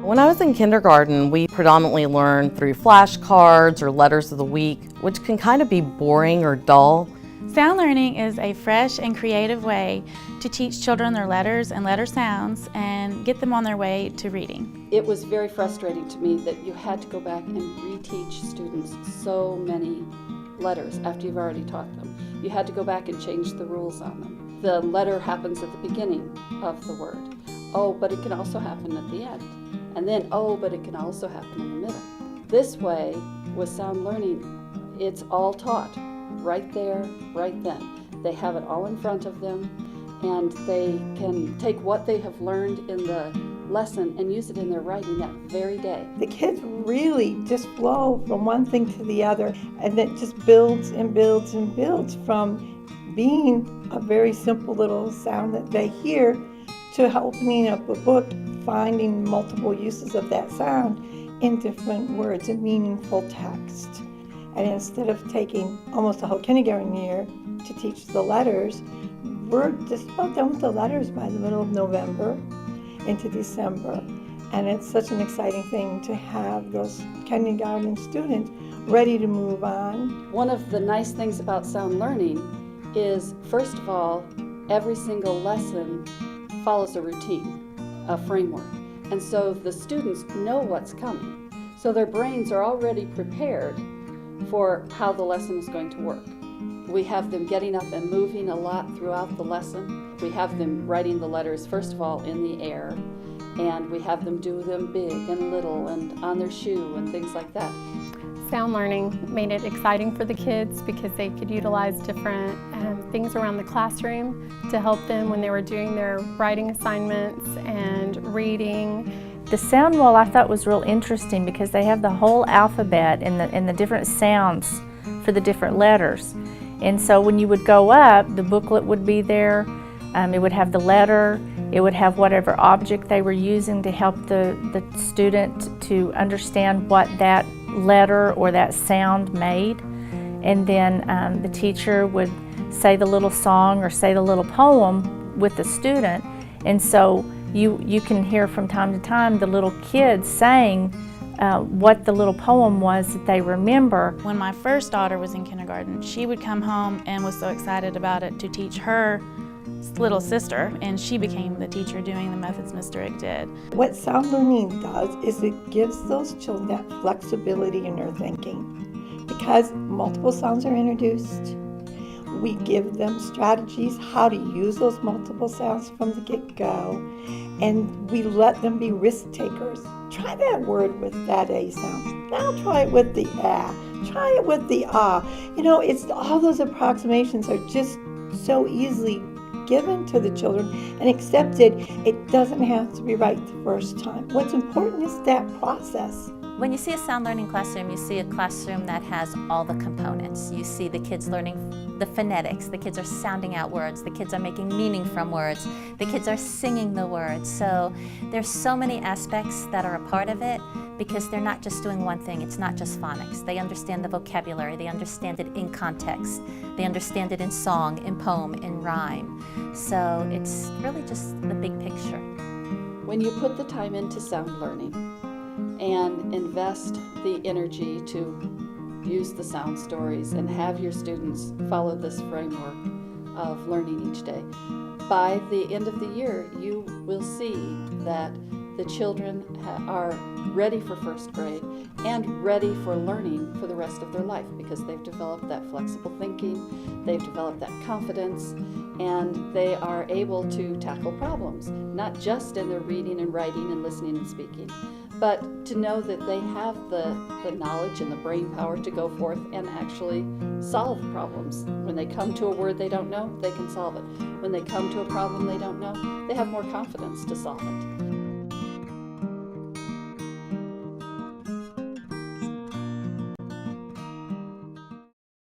When I was in kindergarten, we predominantly learned through flashcards or letters of the week, which can kind of be boring or dull. Sound learning is a fresh and creative way to teach children their letters and letter sounds and get them on their way to reading. It was very frustrating to me that you had to go back and reteach students so many letters after you've already taught them. You had to go back and change the rules on them. The letter happens at the beginning of the word. Oh, but it can also happen at the end. And then, oh, but it can also happen in the middle. This way, with sound learning, it's all taught right there, right then. They have it all in front of them, and they can take what they have learned in the lesson and use it in their writing that very day. The kids really just flow from one thing to the other, and it just builds and builds and builds from being a very simple little sound that they hear to opening up a book, finding multiple uses of that sound in different words and meaningful text. And instead of taking almost a whole kindergarten year to teach the letters, we're just about done with the letters by the middle of November into December. And it's such an exciting thing to have those kindergarten students ready to move on. One of the nice things about sound learning is, first of all, every single lesson follows a routine, a framework. And so the students know what's coming. So their brains are already prepared for how the lesson is going to work. We have them getting up and moving a lot throughout the lesson. We have them writing the letters, first of all, in the air, and we have them do them big and little and on their shoe and things like that. Sound learning made it exciting for the kids because they could utilize different things around the classroom to help them when they were doing their writing assignments and reading. The sound wall I thought was real interesting because they have the whole alphabet and the different sounds for the different letters. And so when you would go up, the booklet would be there. It would have the letter. It would have whatever object they were using to help the student to understand what that letter or that sound made. And then the teacher would say the little song or say the little poem with the student. And so you can hear from time to time the little kids saying what the little poem was that they remember. When my first daughter was in kindergarten, she would come home and was so excited about it to teach her little sister, and she became the teacher doing the methods Mr. Rick did. What sound learning does is it gives those children that flexibility in their thinking. Because multiple sounds are introduced, we give them strategies how to use those multiple sounds from the get-go, and we let them be risk takers. Try that word with that A sound. Now try it with the ah. Try it with the ah. You know, it's all those approximations are just so easily given to the children and accepted. It doesn't have to be right the first time. What's important is that process. When you see a sound learning classroom, you see a classroom that has all the components. You see the kids learning the phonetics, the kids are sounding out words, the kids are making meaning from words, the kids are singing the words. So there's so many aspects that are a part of it because they're not just doing one thing, it's not just phonics. They understand the vocabulary, they understand it in context, they understand it in song, in poem, in rhyme. So it's really just the big picture. When you put the time into sound learning and invest the energy to use the sound stories and have your students follow this framework of learning each day, by the end of the year you will see that the children are ready for first grade and ready for learning for the rest of their life because they've developed that flexible thinking, they've developed that confidence, and they are able to tackle problems, not just in their reading and writing and listening and speaking, but to know that they have the knowledge and the brain power to go forth and actually solve problems. When they come to a word they don't know, they can solve it. When they come to a problem they don't know, they have more confidence to solve it.